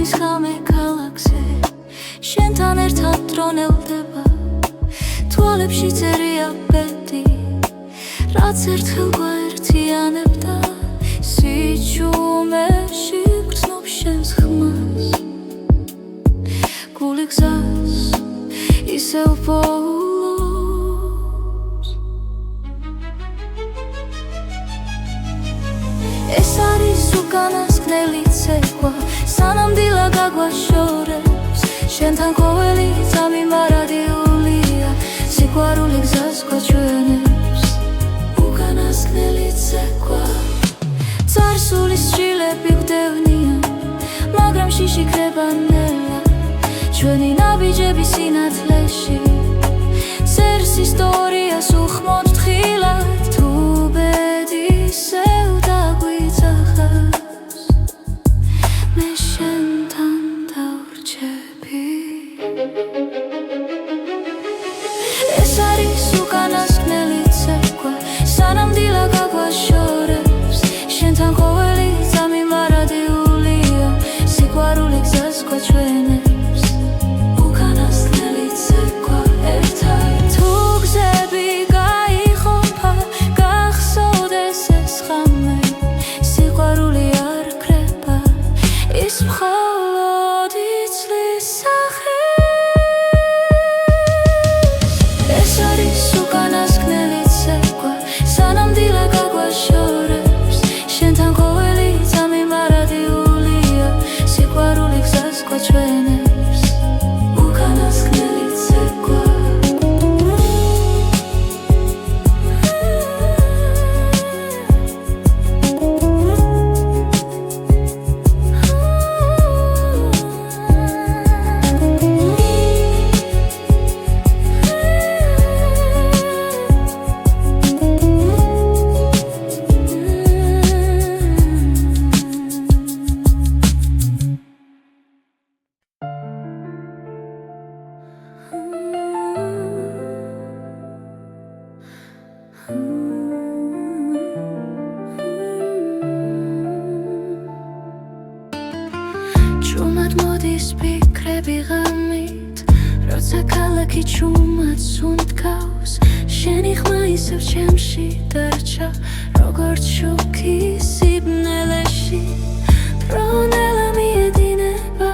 უსმის ხამე ქალაქზე შენთან ერთად დრონელდება თვალებში წერია ბედი რაც ერთხელ გვაერთიანებდა სიჩუმეში გრძნობ შენს ხმას გული გზას ისევ პოულობს ეს არის უკანასკნელი ცეკვა სანამდვილად გაგვაშორებს შენთან ყოველი წამი მარადიულია სიყვარული გზას გვაჩვენებს უკანასკნელი ცეკვა წარსულის შილები გვდევნიან მაგრამ შიში ქრება ნელა ჩვენი ნაბიჯები სინათლეში წერს ისტორიას უხმოდ თხილად თუ ბედი ისევ დაგვიძახავს მე შენთან დავრჩები ეს არის უკანასკნელი ცეკვა სანამდვილად გაგვაშორებს შენთან ყოველი წამი მარადიულია სიყვარული გზას გვაჩვენებს უკანასკნელი ცეკვა ერთად თუ გზები გაიხომფა გახსოვდეს ეს ხამე სიყვარული არ ქრება ის მხოლოდ იცლის სახეს ეს არის უკანასკნელი ცეკვა სანამდვილად გაგვაშორებს შენთან ყოველი წამი მარადიულია სიყვარული გზას გვაჩვენებს უკანასკნელი ცეკვა ჭუმად მოდის ფიქრები ღამით როცა ქალაქი ჭუმად სუნთქავს შენი ხმა ისევ ჩემში დარჩა როგორც შუქი სიბნელეში დრონელა მიედინება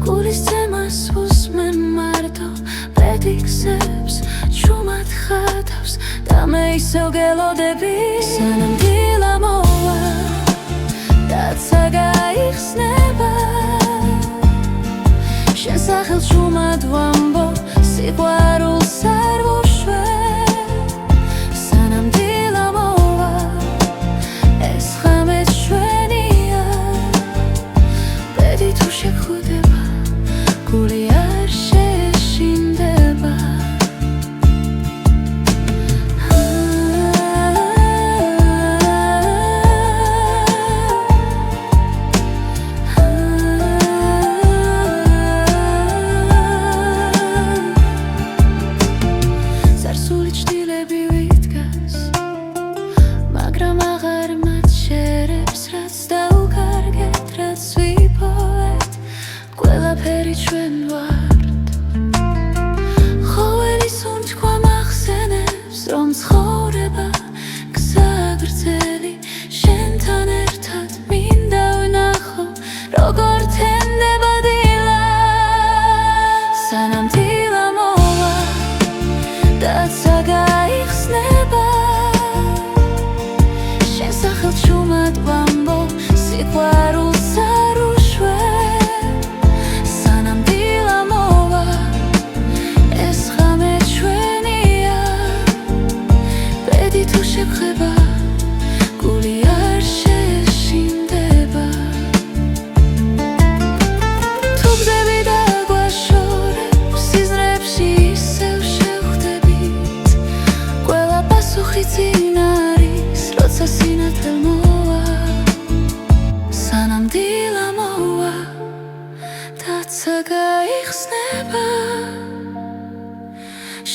გულის ძემას უსმენ მარტო ბედი გზებს ჭუმად ხატავს და მე ისევ გელოდები სანამდვილა მოვა დაცა გაიხსნება შენ სახელს ჭუმად ვამბობ სიყვარულს არ ვუშვებ სანამდვილა მოვა ეს ხამე ჩვენია ბედი თუ შეგხვდება გული არ შეშინდება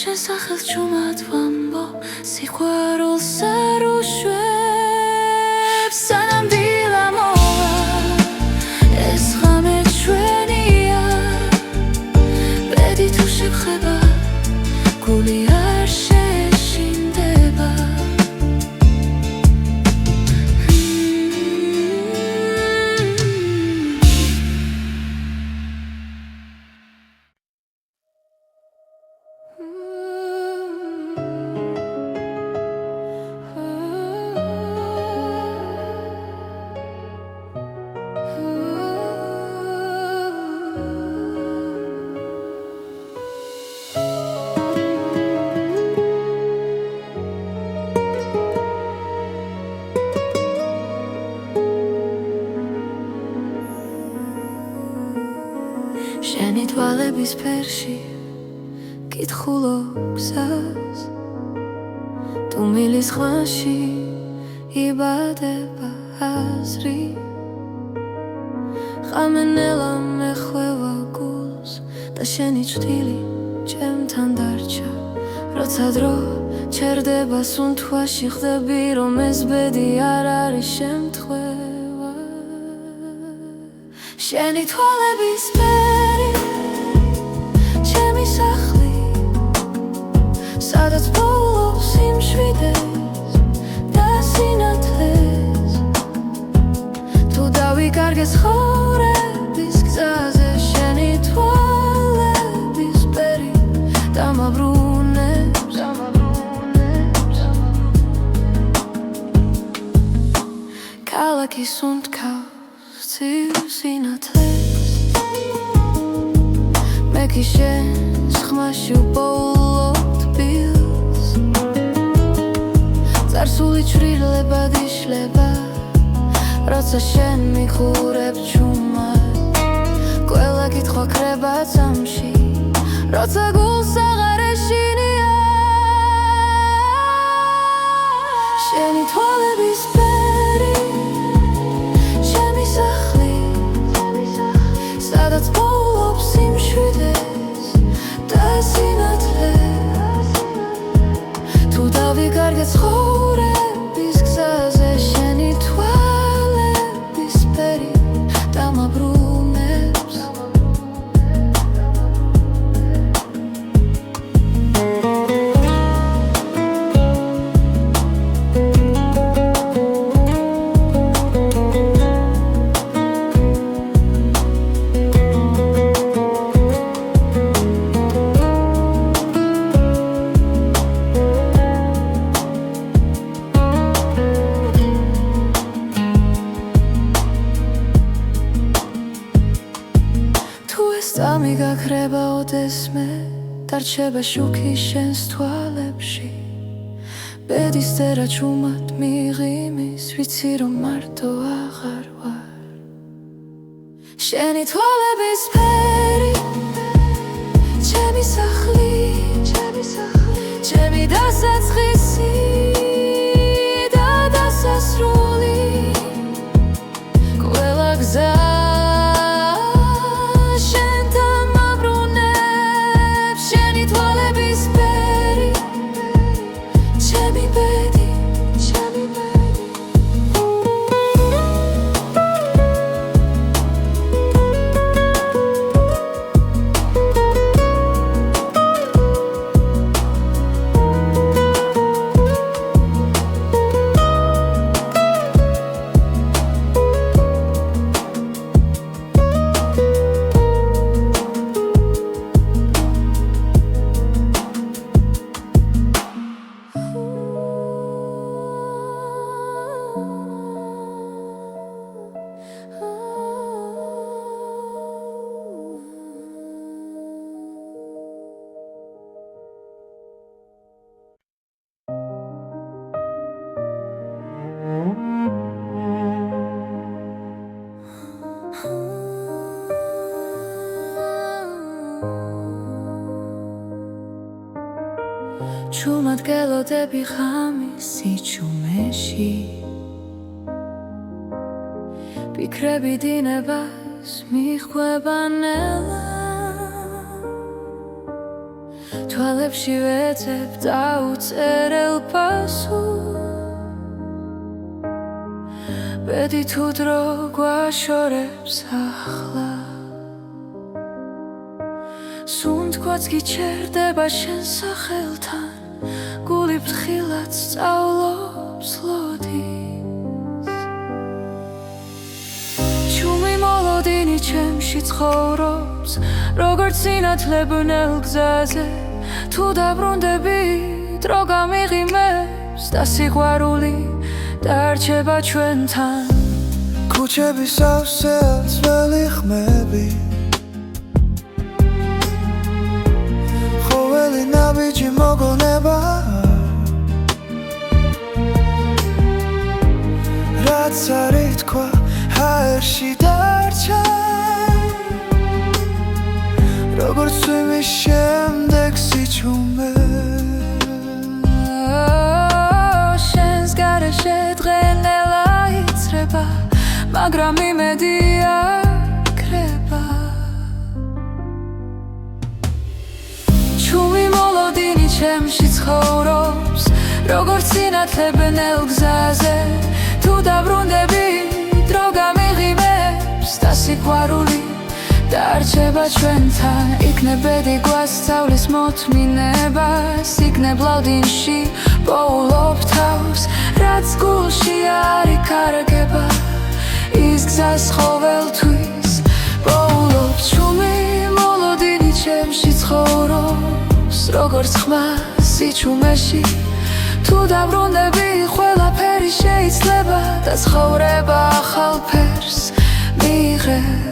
შესახებ ჭუმად ვამბობ სიყვარულს არ უშვებ სანამ დილა მოვა ეს ხამე გული არ შეეშინდება შენი თვალების ფერში კითხულობ გზას თუ მილის ხვანში იბადება აზრი ხამენელა მეხვევა გულს და შენი ჭრილი ჩემთან დარჩა როცა დრო ჩერდება სუნთქვაში ხდები რომ ეს ბედი არ არის შემთხვევა შენი თვალების ფერი ჩემი სახლი სადაც პოულობს სიმშვიდეს და სინათლეს თუ დავიკარგე ცხოვრების გზაზე შენი თვალების ფერი დამაბრუნებს ქალაქი სუნთქავს ცივ სინათლეს მე კი შენს ხმაში უპოულობ თბილს წარსული ჩრდილებად იშლება როცა შენ მიხურებ ჩუმად ყველა კითხვა ქრება წამში როცა გულს აღარ ეშინია შენი თვალების ფერი ჩემი სახლი სადაც პოულობს სიმშვიდეს და სინათლეს თუ დავიკარგე ცხოვრების გზაზე შენი თვალების ფერი დამაბრუნებს წამი გაქრება ოდესმე დარჩება შუქი შენს თვალებში ბედის წერა ჩუმად მიღიმის ვიცი რომ მარტო აღარ ვარ შენი თვალების ფერი ჩემი სახლი ჩემი დასაწყისი და დასასრული ყველა გზა ჩუმად გელოდები ღამის სიჩუმეში ფიქრები დინებას მიხვება ნელა თვალებში ვეძებ დაუწერელ პასუხს ბედი თუ დრო გვაშორებს ახლა სუნთქვაც გიჩერდება შენ სახელთან გული ფრთხილად სწავლობს ლოდის ჩუმი მოლოდინი ჩემში ცხოვრობს როგორც სინათლებნელ გზაზე თუ დაბრუნდები დრო გამიღიმებს და სიყვარული დარჩება ჩვენთან ქუჩების სავსე ძველი ხმები ყოველი ნაბიჯი მოგონება რაც არ ითქვა ჰაერში დარჩა როგორც ცვიმის შემდეგ სიჩუმე შენს გარეშე დღენელა იცრება მაგრამ იმედი აქრება ჩუმი მოლოდინი ჩემში ცხოვრობს როგორც სინათლებნელ გზაზე თუ დაბრუნდები დრო გამიღიმებს და სიყვარული დარჩება ჩვენთან იქნებედი გვასწავლის მოთმინება სიგნე ბლავდინში პოულობ თავს რაც გულში არ იკარგება ის გზას ყოველთვის პოულობ ჩუმი მოლოდინი ჩემში ცხოვრობს როგორც ხმა სიჩუმეში თუ დაბრუნდები ყველაფერი შეიძლება და ცხოვრება ახალ ფერს მიიღებს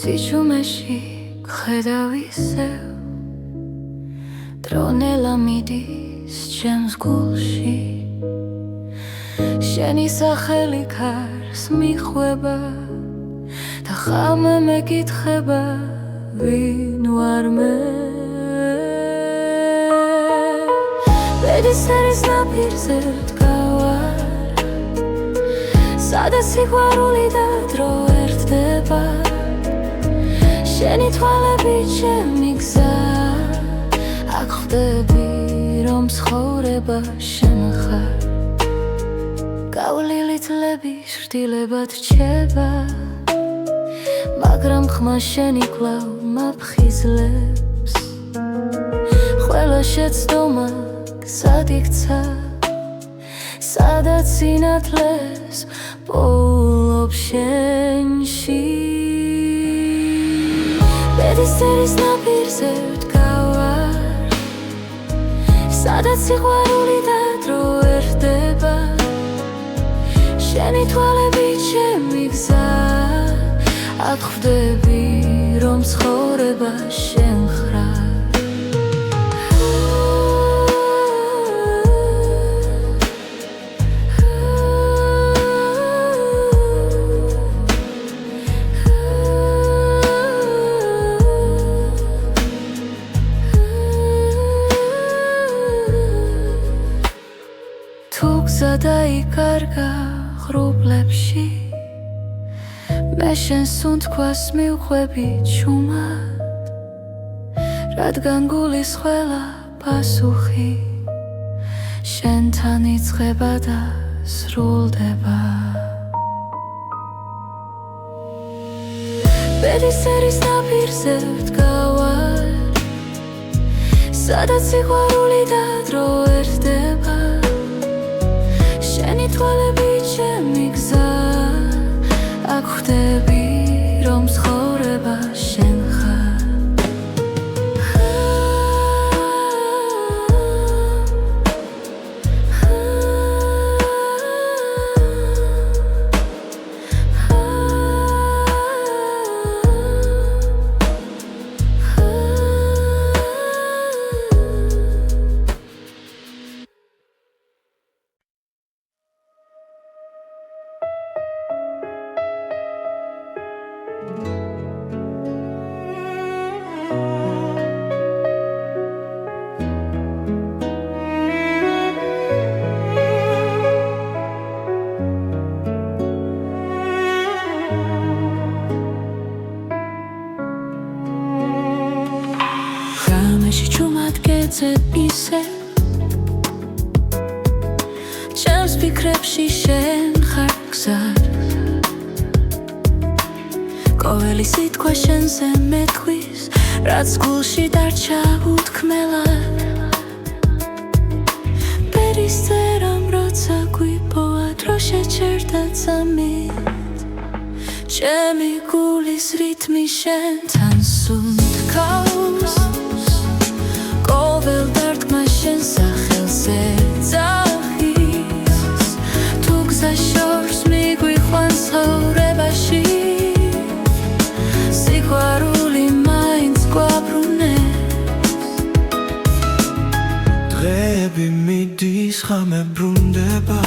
სიჩუმეში ხედავ ისევ დრონელა მიდის ჩემს გულში შენი სახელი ქარს მიხვება და ხამე მეკითხება ვინ ვარ მე ბედისერის ნაპირზე ვდგავარ სადაც სიყვარული და დრო ერთდება შენი თვალები ჩემი გზა აქ ხვდები რომ ცხოვრება შენ ხარ გავლილი წლები შრდილებად რჩება მაგრამ ხმა შენი კვლავ მაფხიზლებს ყველა შეცდომა გზად იქცა სადაც სინათლეს პოულობ შენში ბედისერის ნაპირზე ვდგავარ სადაც სიყვარული და დრო ერთდება შენი თვალები ჩემი გზა აქ ხვდები რომ ცხოვრება შენ ხარ დაიკარგა ღრუბლებში მე შენ სუნთქვას მივხვები ჩუმად რადგან გულის ყველა პასუხი შენთან იწყება და სრულდება ბედისერის ნაპირზე ვდგავარ სადაც სიყვარული და დრო ერთდება შენი თვალები ჩემი გზა აქ ხვდები რომ ცხოვრება შენ ხარ ისე ჩემს ფიქრებში შენ ხარ გზად ყოველი სიტყვა შენზე მეთქვის რაც გულში დარჩა უთქმელად პერისტერამ როცა გვიპოვა დრო შეჩერდა წამით ჩემი გულის რითმი შენთან სუნთქავს ყოველ დარტყმა შენ სახელზე ძახის თუ გზა შორს მიგვიყვანს ცხოვრებაში სიყვარული მაინც გვაბრუნებს დღეები მიდის ხამე ბრუნდება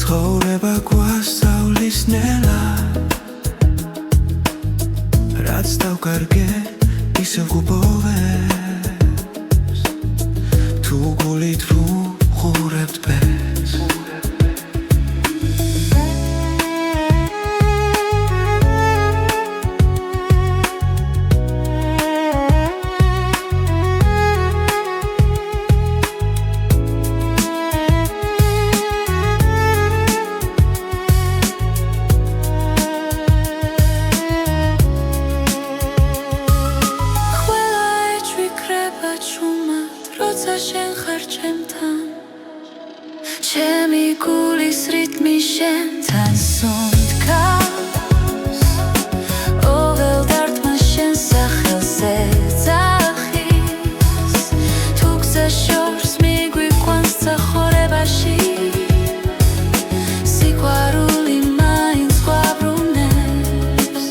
ცხოვრება გვასწავლის ნელად რაც დავკარგე ისევ გუბოვებს თუ გულით ვუყურებთ ბეს ჩემი გულის რითმი შენთან სუნთქავს ყოველ დარტყმა შენ სახელზე ძახის თუ გზა შორს მიგვიყვანს ცხოვრებაში სიყვარული მაინც გვაბრუნებს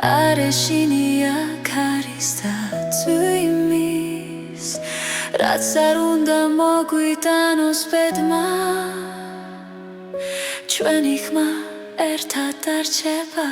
არეშინია ქარის და წვიმის რაც არ უნდა მოგვიტანოს ბედმა ჩვენი ხმა ერთად დარჩება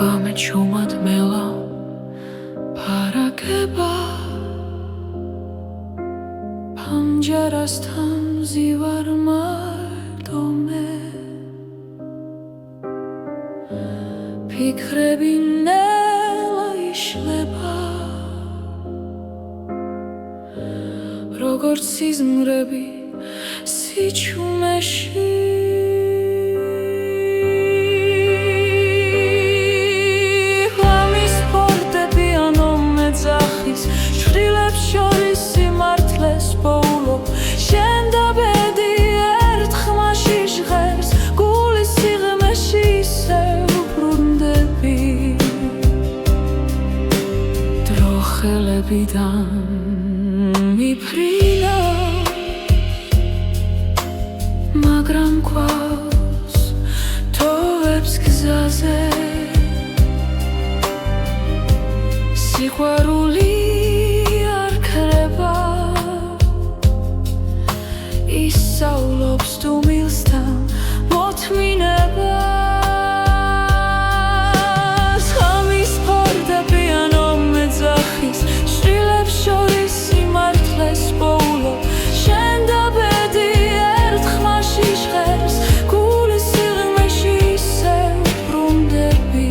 ხამე ჩუმად მელა ფარაგება პანჯარასთან ზივარ მარტო მე ფიქრები ნელა იშლება როგორც სიზმრები სიჩუმეში ღამის ფორტეპიანო მეძახის შვილებს შორის სიმართლეს პოულობ შენ და ბედი ერთ ხმაში ჟღერს გულის სიღრმეში ისევ ბრუნდები დრო ხელებიდან მიფრინა მაგრამ გვაქვს თოვებს გზაზე სიყვარული არ ქრება ისწავლობს თუ მილსთან მოთმინებას ღამის ფორტეპიანო მეძახის შვილებს შორის სიმართლეს პოულობ შენ და ბედი ერთ ხმაში ჟღერს გულის სიღრმეში ისევ ბრუნდები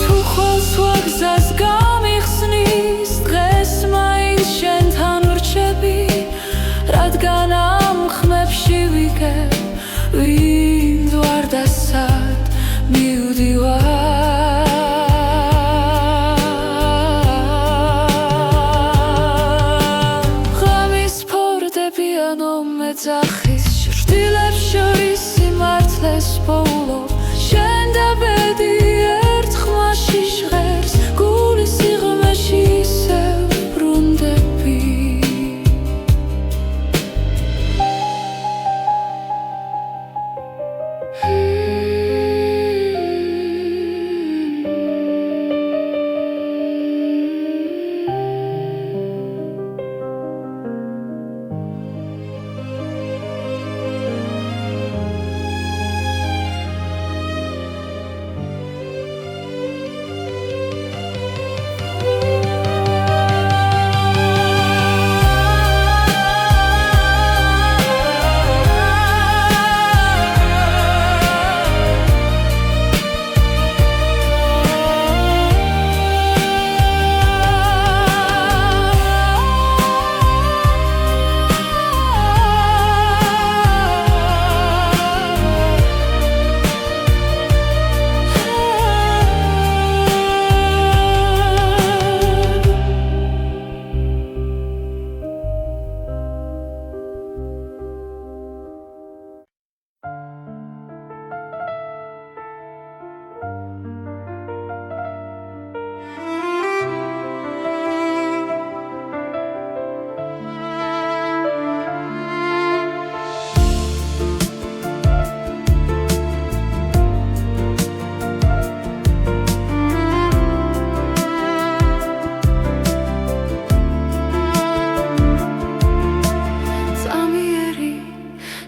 თუ ხოლს ვაგზას გამიხსნის დღეს მაინც შენთან ვრჩები რადგან ამ ხმებში ვიგებ ვინ ვარ და სად მივდივარ ღამის ფორტეპიანო მეძახის შვილებს შორის სიმართლეს პოულობ შენ და ბედი ერთ ხმაში ჟღერს გულის სიღრმეში ისევ ბრუნდები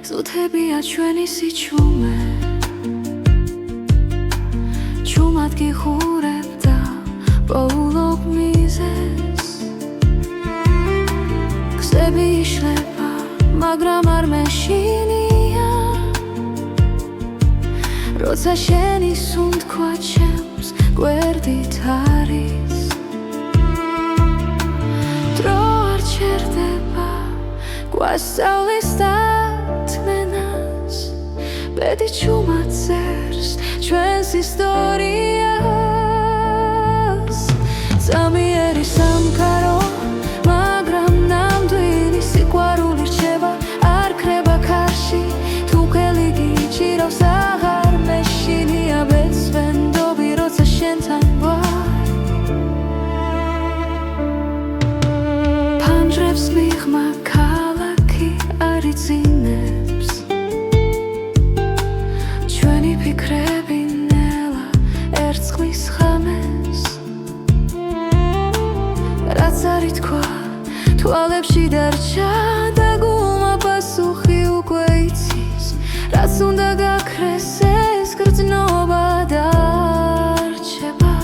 ზუთებია ჩვენი სიჩუმე ჩუმად გიხურებ და პოულობ მიზეს გზები იშლება მაგრამ არ მეშინია როცა შენი სუნთქვა ჩემს გვერდით არის დრო არ ჩერდება გვასწავლის დათმენას ბედი ჩუმად წერს ჩვენს ისტორიას ზამიერი სამყარო მაგრამ ნამდვილი სიყვარული რჩება არ ქრება ქარში თუ ხელი გიჭირავს აღარ მეშინია ბეწვენდობი როცა შენთან ვარ ფანჯრებს მიღმა ქალაქი არ იწინებს ჩვენი ფიქრები ნელა ერწყმის ხამეს რაც არ ითქვა თვალებში დარჩა და გულმა პასუხი უკვე იცის რაც უნდა გაქრეს ეს გრძნობა დარჩება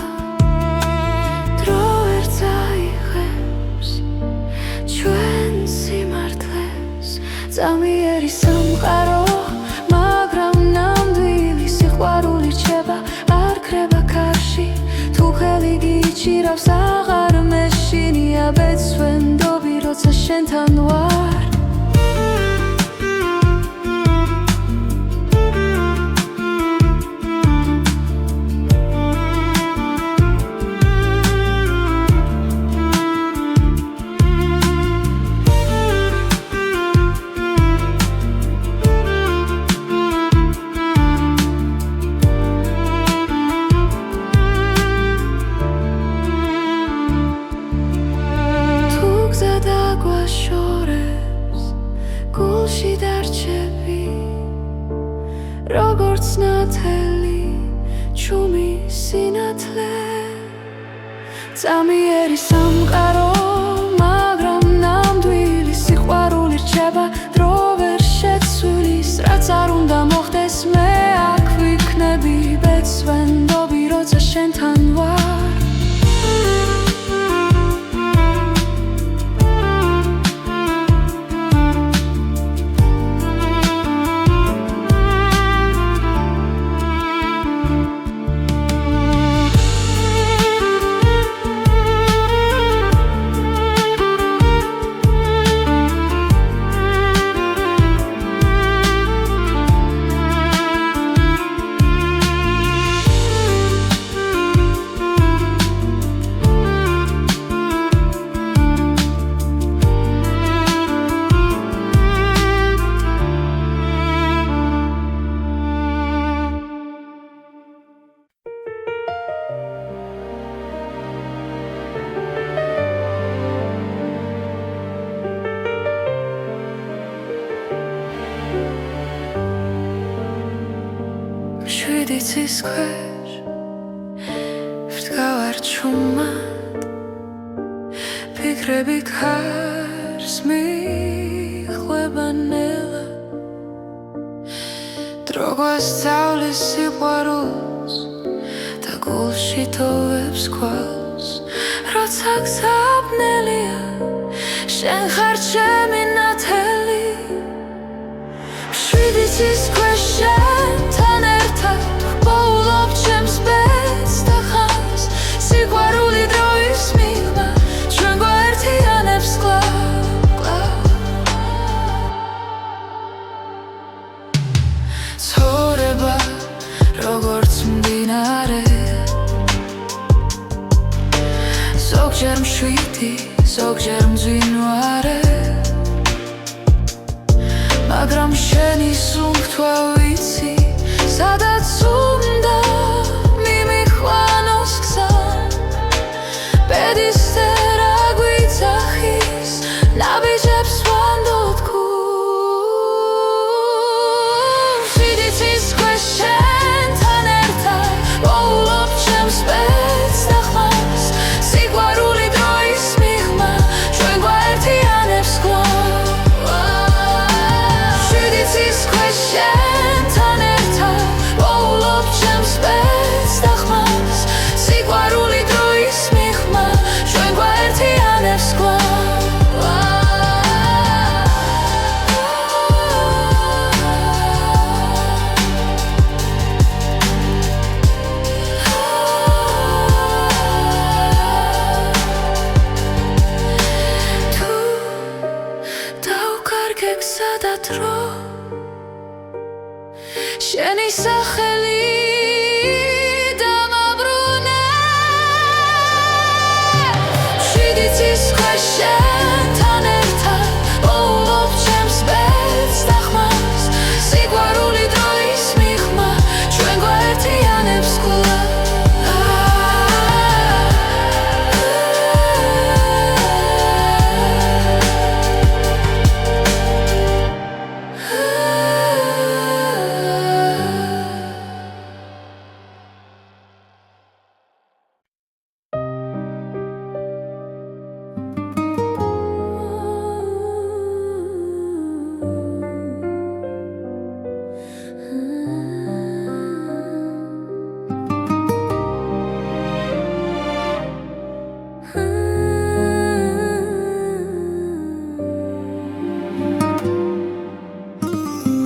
დრო ერთ წაიღებს ჩვენ შენთან ვარ გულში დარჩები როგორც ნათელი ჩუმი სინათლე წამიერი სამყარო მაგრამ ნამდვილი სიყვარული რჩება დრო ვერ შეცვლის რაც არ უნდა მოხდეს მე აქ ვიქნები ბეცვენდობი როცა შენთან ვარ შვიდიცის ქვეშ ვდგავარ ჩუმად ფიქრები ქარს მიხვება ნელა დრო გვასწავლის სიყვარულს და გულში თოვებს ქვალს როცა გზაბნელია შენ ხარ ჩემი ნათელი შვიდიცის ქვეშ შენთან ერთად ვპოულობ ჩემს ბედს და ხანს სიყვარული დროის მიღმა ჩვენ გვაერთიანებს კლავ ცხოვრება როგორც მდინარე ზოგჯერ მშვიდი ზოგჯერ მძვინვარე მაგრამ შენი სუნთქვა ვიცი სადაც უნდა მიმიხვანოს გზა ბედისწერა გვიძახის ნაბიჯებს ვანდოთ გულს შვიდიცის ქვეშ შენთან ერთად ვოულობ ჩემს ბედს და ხმას სიყვარული დროის მიღმა ჩვენ გვაერთიანებს კლავ შვიდიცის ქვეშ შენთან ერთად ვოულობ ჩემს ბედს და ხმას სიყვარული დროის მიღმა ჩვენ გვაერთიანებს კლავ თუ დავკარგე გზა და დრო შენი სახელი დამაბრუნე შვიდიცის ქვეშ შენთან ერთად ვოულობ ჩემს ბედს და ხმას სიყვარული დროის მიღმა ჩვენ გვაერთიანებს კლავ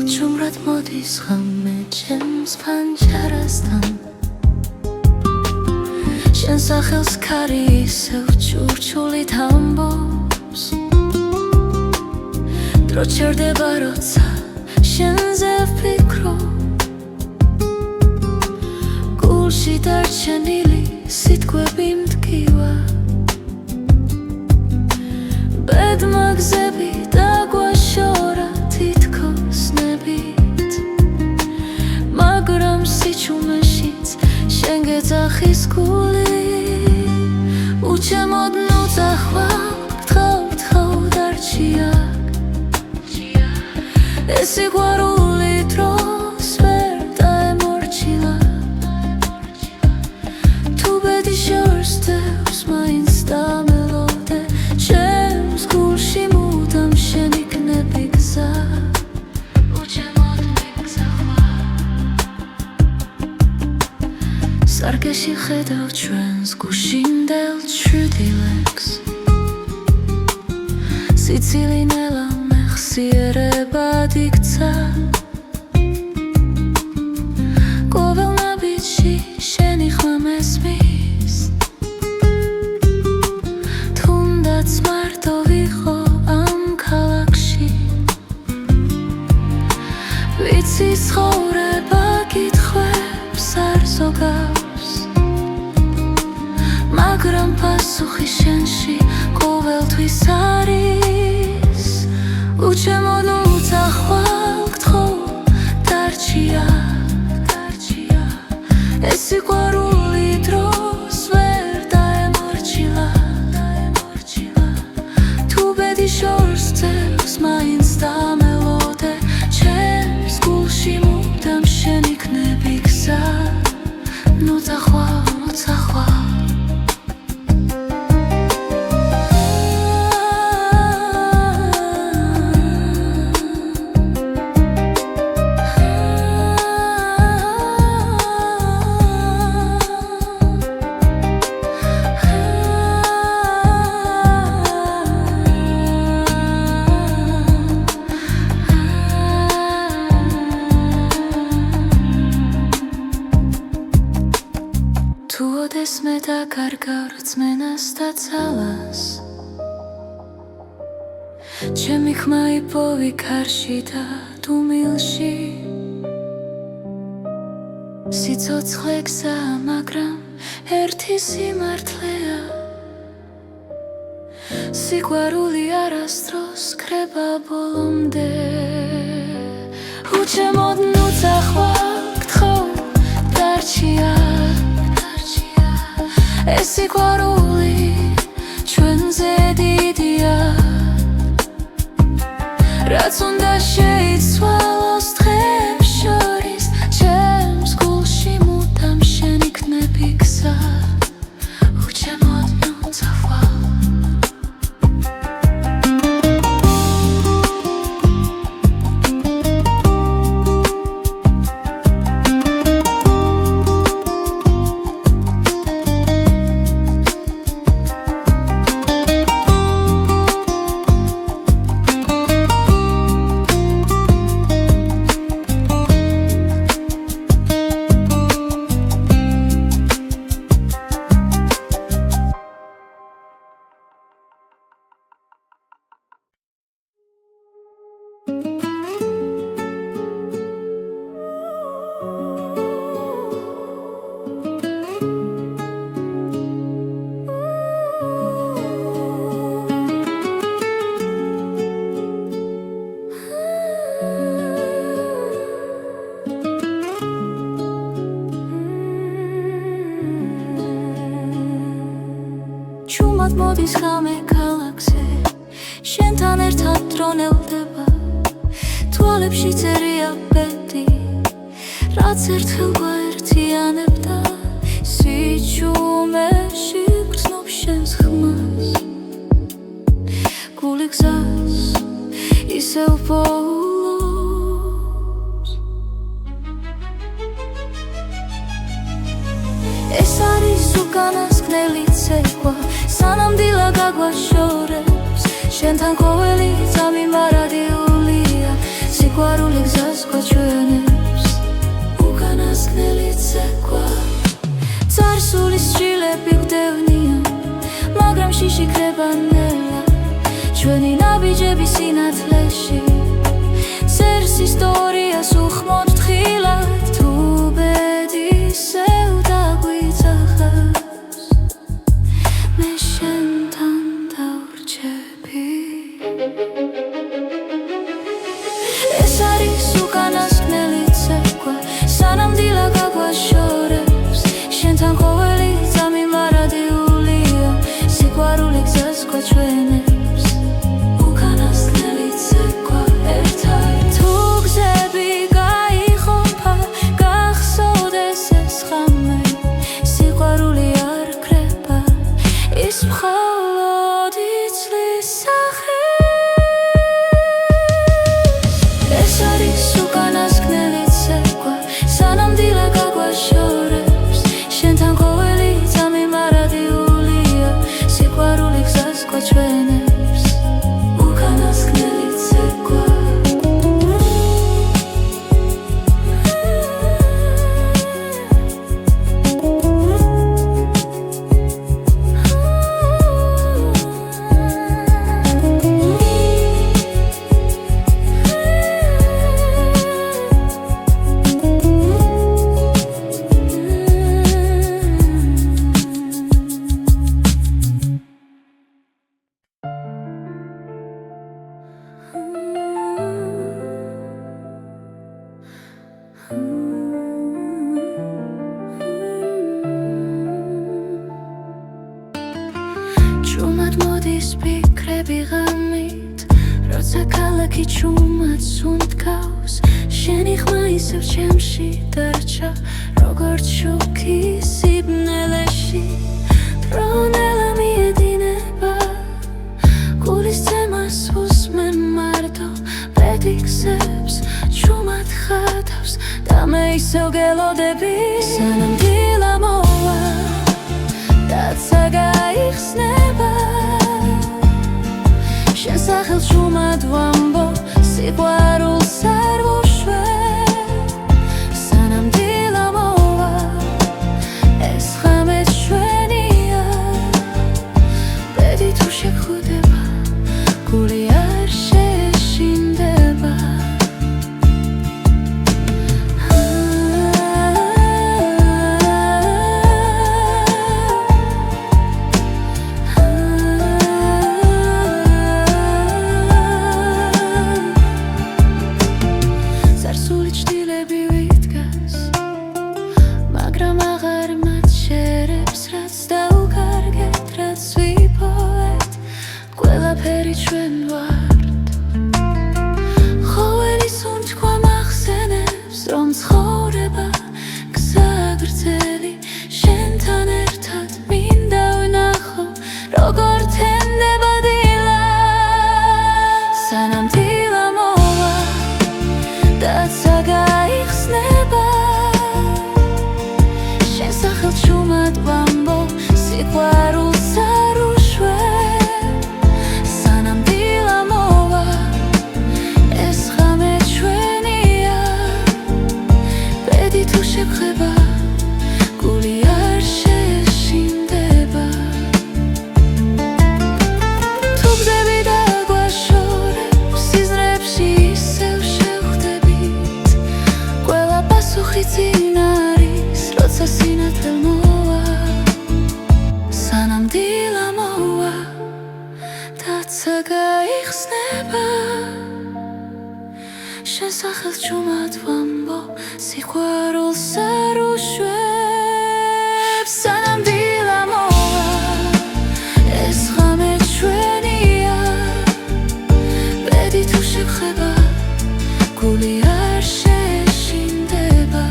უჩუმრად მოდის ღამე ჩემს ფანჯარასთან შენ სახელს ქარი ისევ ჩურჩულით ამბობს დრო ჩერდება როცა შენზე ვფიქრობ გულში დარჩენილი სიტყვები მტკივა ბედმა გზები დაგვაშორა თითქოს ნებით მაგრამ სიჩუმეშიც შენ გეძახის გული უჩემოდ ნუ წახვალ გთხოვ დარჩია ეს სიყვარული დროს ვერ დაემორჩილა თუ ბედი შორს დევს მაინც დამელოდე ჩემს გულში მუდამ შენ იქნები გზა უჩემოდ მიგზახვარ სარკეში ხედავ ჩვენს გუშინდელ ჩრდილებს სიცილი ნელა მეხსიერებად იქცა ყოველ ნაბიჯში შენი ხმა მესმის თუნდაც მარტო ვიყო ამ ქალაქში ვიცი ცხოვრება კითხვებს არ ზოგავს მაგრამ პასუხი შენში ყოველთვის არის უჩემოდ ნუ წახვალ გთხოვ დარჩია ეს სიყვარული დროს ვერ დაემორჩილა თუ ბედი შორს დევს მაინც დამელოდე ჩემს გულში მუდამ შენ იქნები გზა ნუ წახვალ თუ ოდეს მე დაკარგავ რწმენას და ძალას ჩემი ხმა იპოვი ქარში და დუმილში სიცოცხლე გზაა მაგრამ ერთი სიმართლეა სიყვარული არასდროს კრება ბოლომდე უჩემოდ ნუ წახვალ გთხოვ დარჩია ეს სიყვარული ჩვენზე დიდია რაც უნდა შეიცვალოს დღეებს შორის ჩემს გულში მუდამ შენ იქნები გზა უჩემოდ ნუ წახვალ მოდის ხამე ქალაქზე შენთან ერთად დრონელდება თვალებში წერია ბედი რაც ერთხელ გვაერთიანებდა სიჩუმეში გრძნობ შენს ხმას გული გზას ისევ პოულობს ეს არის უკანასკნელი ცეკვა სანამდვილად გაგვაშორებს შენთან ყოველი წამი მარადიულია სიყვარული გზას გვაჩვენებს უკანასკნელი ცეკვა წარსულის სჯილები გვდევნია მაგრამ შიში ქრება ნელა ჩვენი ნაბიჯები სინათლეში წერს ისტორიას უხმოდ თხილად თუ ბედისევ დაგვიძახავს მე შენთან დავრჩები ეს არის უკანასკნელი ცეკვა სანამ დილა გაგვაშორებს შენთან ყოველი წამიმარადიულია სიყვარული გზას გვაჩვენებს უკანასკნელი ცეკვა ერთად თუ გზები გაიხომფა გახსოვდეს ეს ხამე სიყვარული არ ქრება ის მხოლოდ იცლის სახე ეს არის უკანასკნელი ცეკვა სანამ დილა გაგვაშორებს შენთან ყოველი წამიმარადიულია სიყვარული გზას გვაჩვენებს უკანასკნელი ცეკვა ჭუმად მოდის ფიქრები ღამით როცა ქალაქი ჭუმად სუნთქავს შენი ხმა ისევ ჩემში დარჩა როგორც შუქი სიბნელეში ფრონელა მიედინება გულის ცემას უსმენ მარტო პედიქსებს ჭუმად ხატავს და მე ისევ გელოდები სანამ დილა მოვა დაცა გაიხსნება შენ სახელს ჭუმად ვამბობ სიყვარულს არ ვუშვებ სანამ დილა მოვა ეს ხამე ჩვენია ბედი თუ შეგხვდება გული არ შეშინდება შენ სახელს ჭუმად ვამბობ სიყვარულს არ უშვებ სანამ დილა მოვა ეს ხამე ჩვენია ბედი თუ შეგხვდება გული არ შეშინდება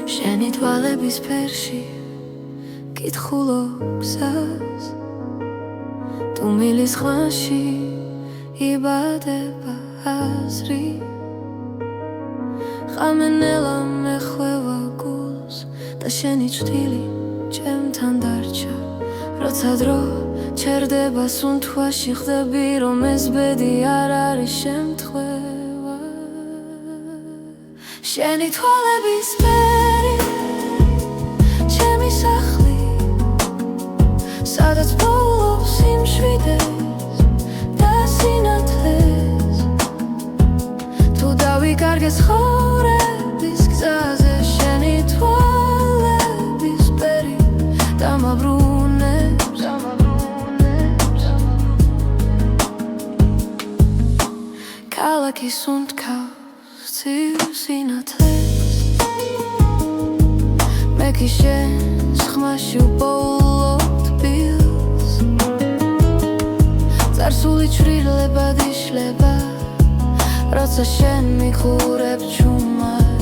შენი თვალების ფერში კითხულობ გზას თუ მილის ხვანში იბადება აზრი ხამენელა მეხვევა გულს და შენი ჭრილი ჩემთან დარჩა როცა დრო ჩერდება სუნთქვაში ხდები რომ ეს ბედი არ არის შემთხვევა შენი თვალების ფერი ჩემი სახლი სადაც პოულობს სიმშვიდეს და სინათლეს თუ დავიკარგე ცხოვრების გზაზე შენი თვალების ფერი დამაბრუნებს ქალაქი სუნთქავს ცივ სინათლეს მე კი შენს ხმაში ვპოულობ თბილს წარსული ჩრდილებად იშლება როცა შენ მიხურებ ჩუმად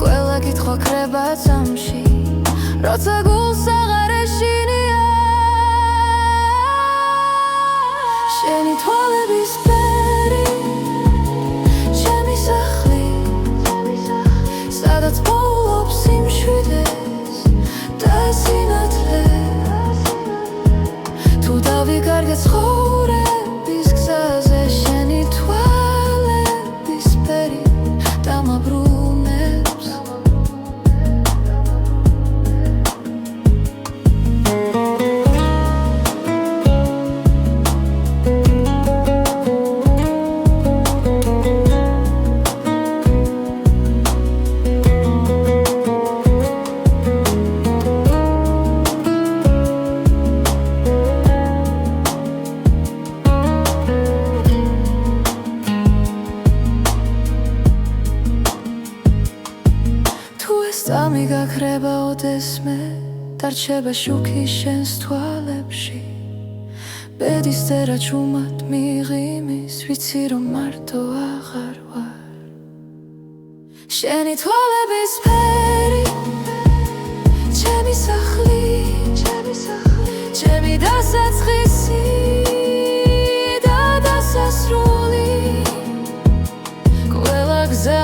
ყველა კითხვა ქრება წამში როცა გულს აღარ ეშინია შენი თვალების ფერი ჩემი სახლი სადაც პოულობს სიმშვიდეს და სინათლეს თუ დავიკარგე ცხოვრების გზაზე შენი თვალების ფერი დამაბრუნებს წამი გაქრება ოდესმე დარჩება შუქი შენს თვალებში ბედის წერა ჩუმად მიღიმის ვიცი რომ მარტო აღარ ვარ შენი თვალების ფერი ჩემი სახლი ჩემი დასაწყისი და დასასრული ყველა გზა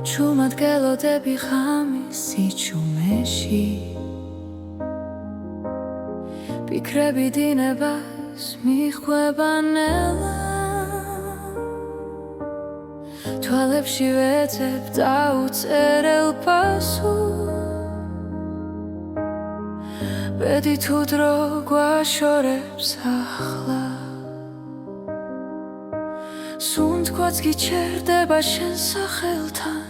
ჩუმად გელოდები ღამის სიჩუმეში ფიქრები დინებას მიხვება ნელა თვალებში ვეძებ დაუწერელ პასუხს ბედი თუ დრო გვაშორებს ახლა სუნთქვაც გიჩერდება შენ სახელთან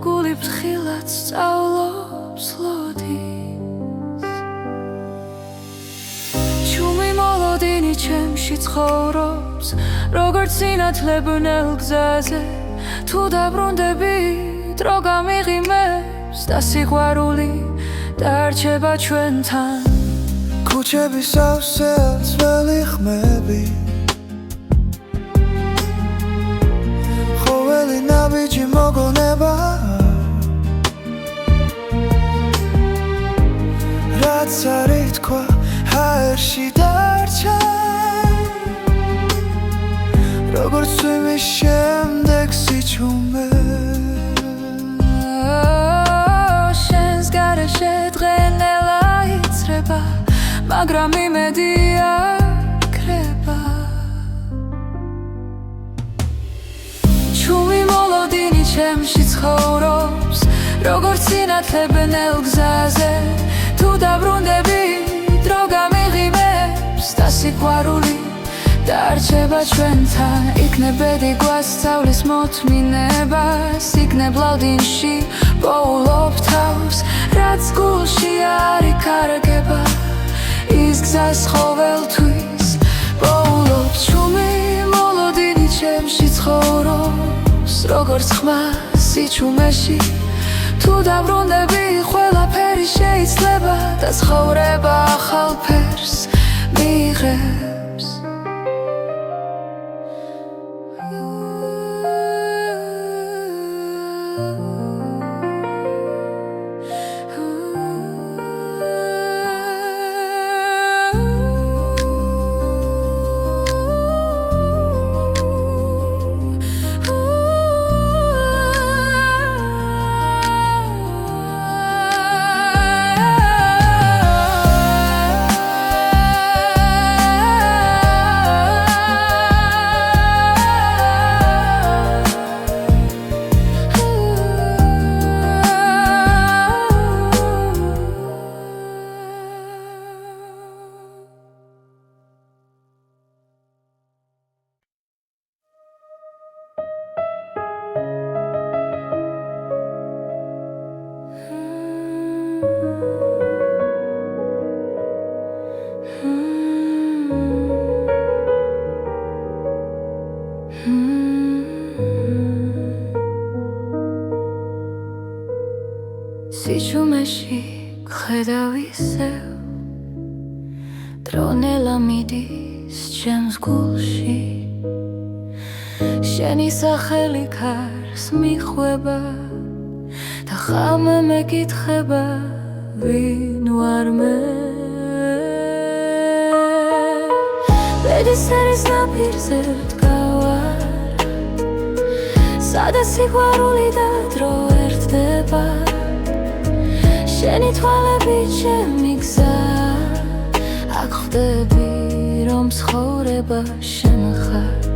გული ფრთხილად სწავლობს ლოდის ჩუმი მოლოდინი ჩემში ცხოვრობს როგორც სინათლე ბნელ გზაზე თუ დაბრუნდები დრო გამიღიმებს და სიყვარული დარჩება ჩვენთან ქუჩების სავსე ძველი ხმები ხოველი ნაბიჯი მოგონება რაც არ ითქვა ჰაერში დარჩა ჩუმე შენს გარეშე დღენელა იცრება მაგრამ იმედია კრება ჩუმი მოლოდინი ჩემში ცხოვრობს როგორც სინათლებნელ გზაზე თუ დაბრუნდები დრო გამიღიმებს და სიყვარული დარჩება ჩვენთან იქნებედი გვასწავლის მოთმინებას იქნებ ლავდინში პოულობ თავს რაც გულში არ იკარგება ის გზას ყოველთვის პოულობ ჩუმი მოლოდინი ჩემში ცხოვრობს როგორც ხმა სიჩუმეში თუ დაბრუნდები ყველაფერი შეიძლება და ცხოვრება ახალ ფერს მიიღებს სიჩუმეში გხედავ ისევ დრონელა მიდის ჩემს გულში შენი სახელი ქარს მიხვება და ხამე მეკითხება ვინ ვარ მე ბედისერის ნაპირზე ვდგავარ სადაც სიყვარული და დრო ერთდება შენი თვალები ჩემი გზა აქ ხვდები რომ ცხოვრება შენ ხარ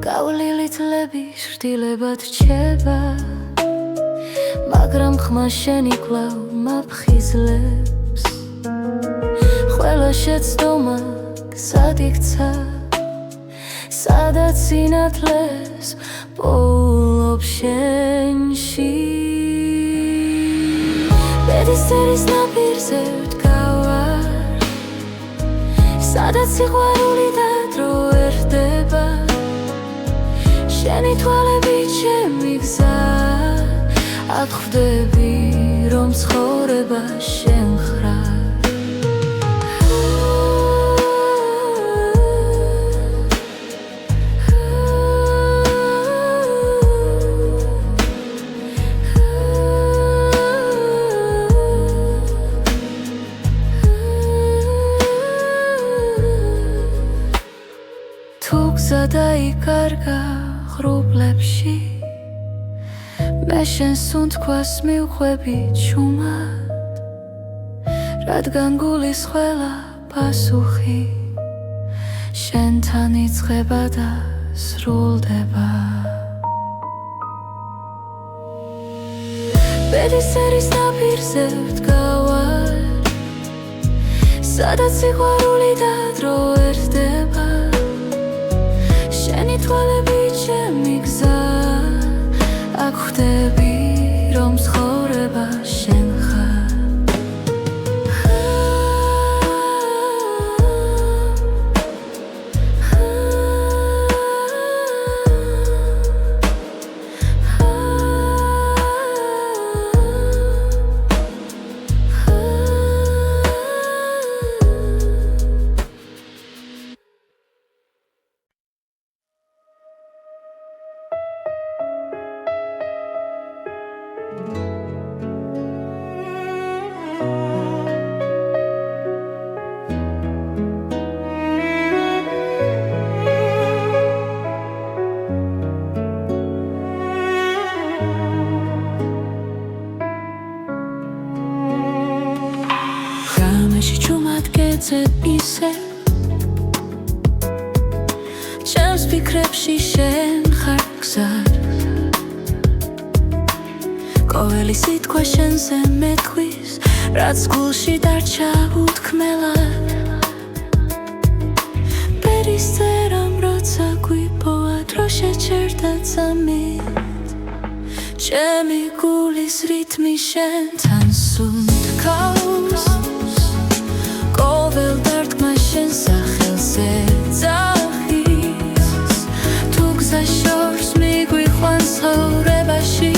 გავლილი თლები შრდილებად რჩება მაგრამ ხმა შენი კვლავ მაფხიზლებს ყველა შეცდომა გზად იქცა სადაც სინათლეს პოულობ შენში ბედისერის ნაპირზე ვდგავარ სადაც სიყვარული და დრო ერთდება შენი თვალები ჩემი გზა აქ ხვდები რომ ცხოვრება შენ ხარ დაიკარგა ღრუბლებში მე შენს სუნთქვას მივხვები ჩუმად რადგან გულის ყველა პასუხი შენთან იწყება და სრულდება ბედისერის ნაპირზე ვდგავარ სადაც სიყვარული და დრო ერთდება შენი თვალები ჩემი გზა აქ ხვდები რომ ცხოვრება შენ ხარ ფიქრებში შენ ხარ გზად ყოველი სიტყვა შენზე მეთქვის რაც გულში დარჩა უთქმელად ბერის წერამ როცა გვიპოვა დრო შეჩერდა წამით ჩემი გულის რითმი შენთან სუნთქავს ყოველ დარტყმა შენ სახელზე ძახის თუ გზა შორს მიგვიყვანს ცხოვრებაში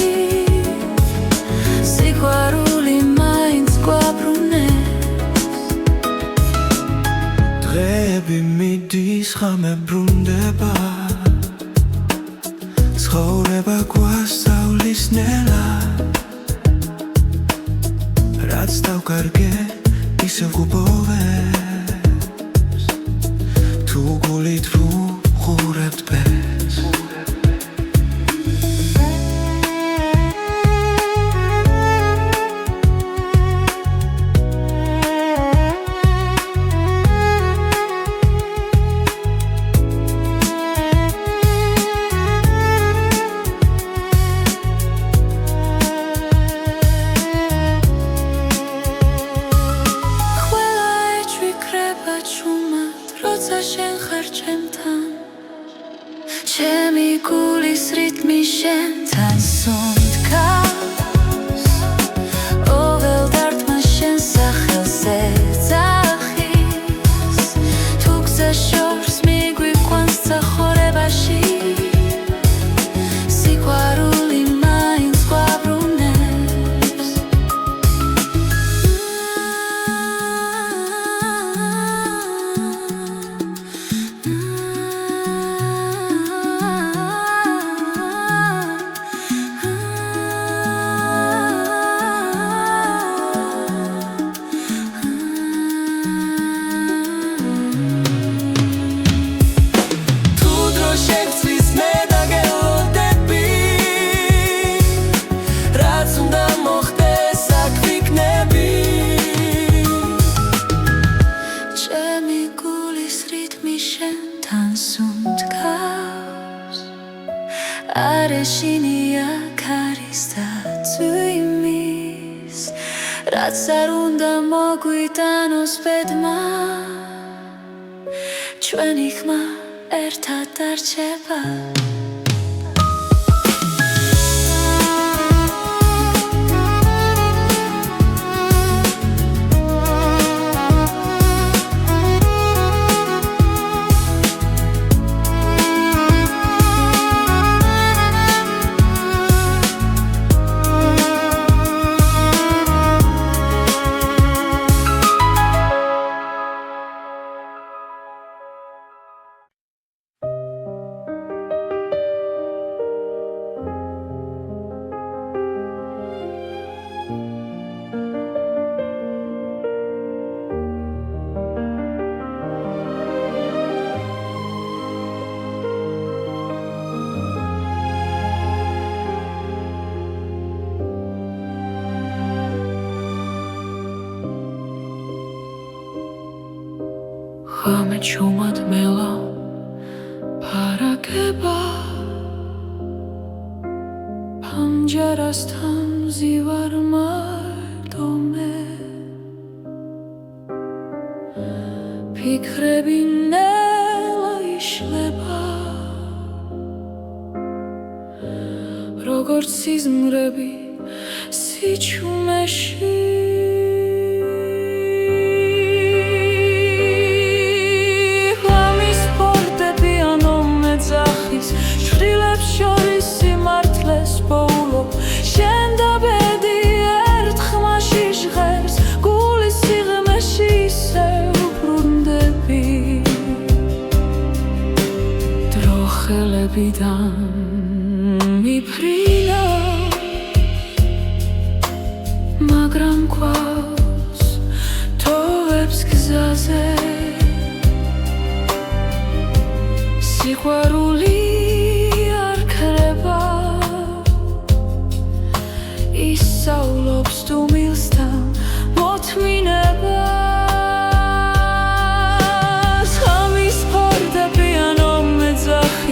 სიყვარული მაინც გვაბრუნებს დღეები მიდის ხამე ბრუნდება ცხოვრება გვასწავლის ნელად რაც დავკარგე ისევ გუბოვებს თუ გულით ვუყურებთ ბეს ჩემი გულის რითმი შენთან სუნთქავს ყოველ დარტყმა შენ სახელზე ძახის თუ გზა შორს მიგვიყვანს ცხოვრებაში სიყვარული მაინც გვაბრუნებს არეშინია ქარის და წვიმის რაც არ უნდა მოგვიტანოს ბედმა ჩვენი ხმა ერთად დარჩება ხამე ჩუმად მელა ფარაგება პანჯარასთან მზივარ მარტო მე ფიქრები ნელა იშლება როგორც სიზმრები სიჩუმეში ხელებიდან მიფრინა მაგრამ გვაქვს თოვებს გზაზე სიყვარული არ ქრება ისავლობს თუმილს და მოთმინებას ხამის ფარდები ანუ მეძახი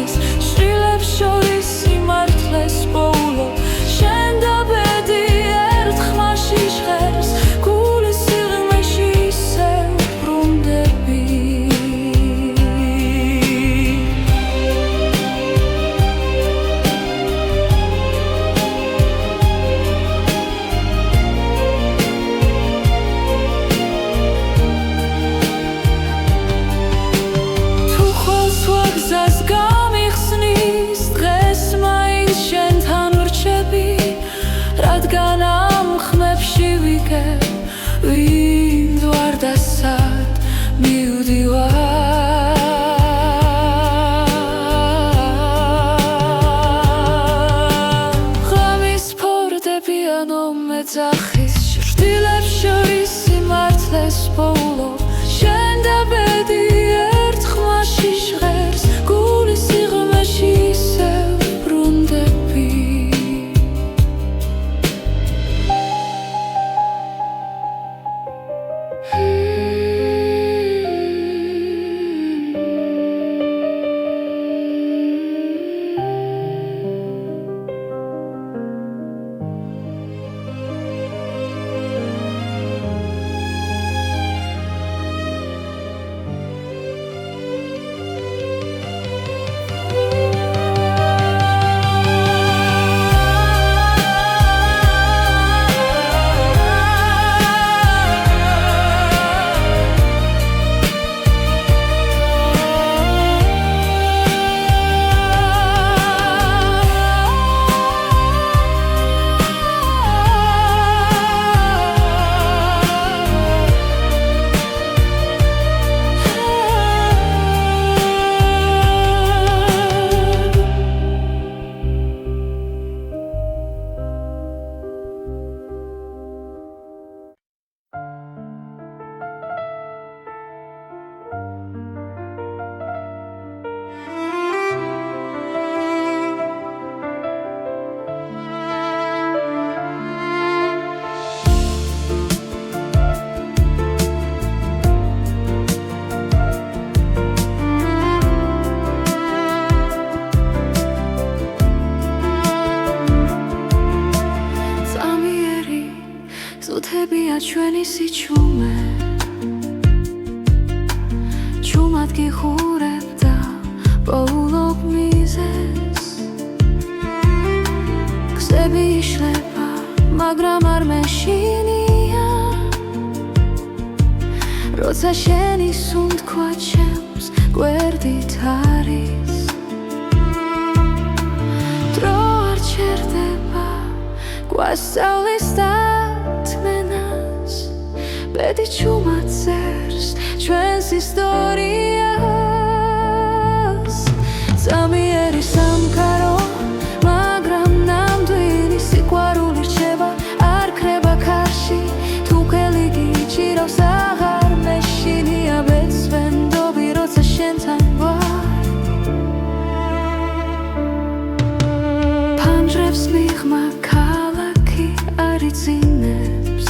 ჩვენი სიჩუმე ჩუმად გიხურებ და პოულობ მიზეს გზები იშლება მაგრამ არ მეშინია როცა შენი სუნთქვა ჩემს გვერდით არის დრო არ ჩერდება გვასწავლის დათმენას ბედი ჩუმად წერს ჩვენს ისტორიას ზამიერი სამყარო მაგრამ ნამდვილი სიყვარული რჩება არ ქრება ქარში თუ ხელი გიჭირავს აღარ მეშინია ბეცვენდობი როცა შენთან ვარ ფანჯრებს მიღმა ქალაქი არიძინებს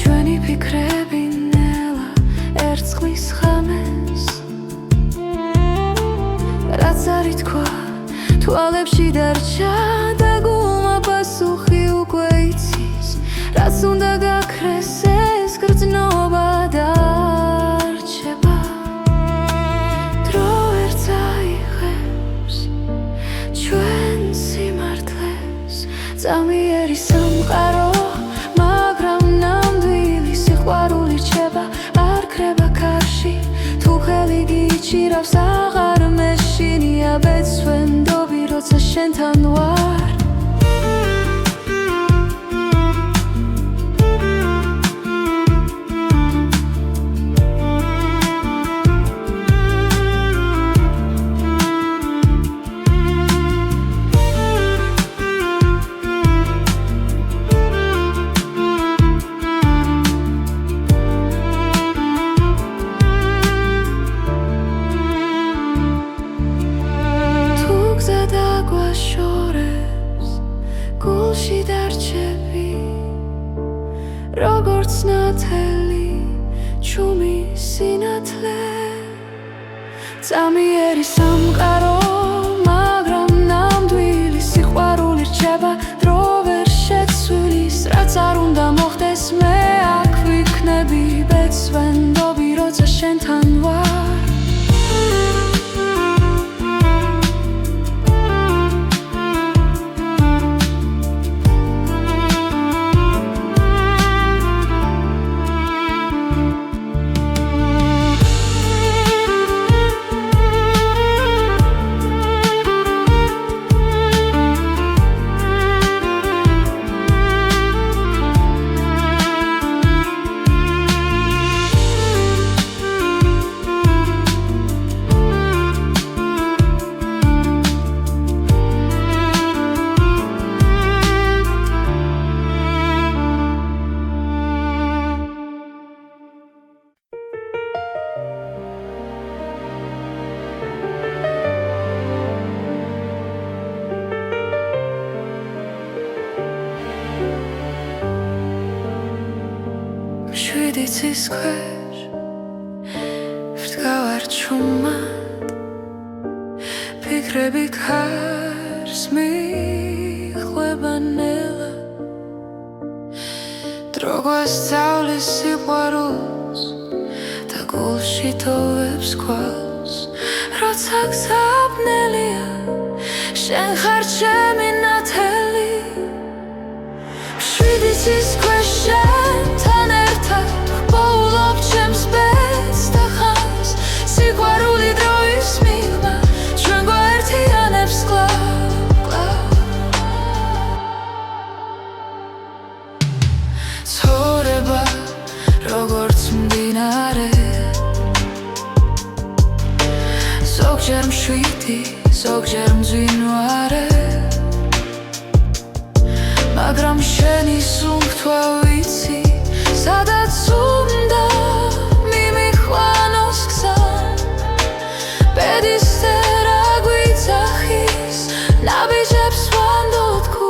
ჩვენი ფიქრები ნელა ერწყმის ხამეს რაც არ ითქვა თვალებში დარჩა და გულმა პასუხი უკვე იცის რაც უნდა გაქრეს ეს გრძნობა დარჩება დრო ვერ წაიღებს ჩვენ სიმართლეს ზამიერი სამყარო მაგრამ ნამდვილი სიყვარული რჩება არ ქრება ქარში თუ ხელი გიჭირავს აღარ მეშინია ბეცვენდობი როცა შენთან ვარ გულში დარჩები როგორც ნათელი ჩუმი სინათლე ზამიერი სამყარო მაგრამ ნამდვილი სიყვარული რჩება დრო ვერ შეცვლის რაც არ უნდა მოხდეს მე აქ ვიქნები ბეცვენდობი როცა შენთან ვარ შვიდიცის ქვეშ ვდგავარ ჩუმად ფიქრები ქარს მიხვება ნელა დრო გვასწავლის სიყვარულს და გულში თოვებს ქვალს როცა გზაბნელია შენ ხარ ჩემი ნათელი შვიდიცის ქვეშ შენთან ერთად პოულობ ჩემს ბედს და ხანს სიყვარული დროის მიღმა ჩვენ გვაერთიანებს კლავ ცხოვრება როგორც მდინარე ზოგჯერ მშვიდი ზოგჯერ მძვინვარე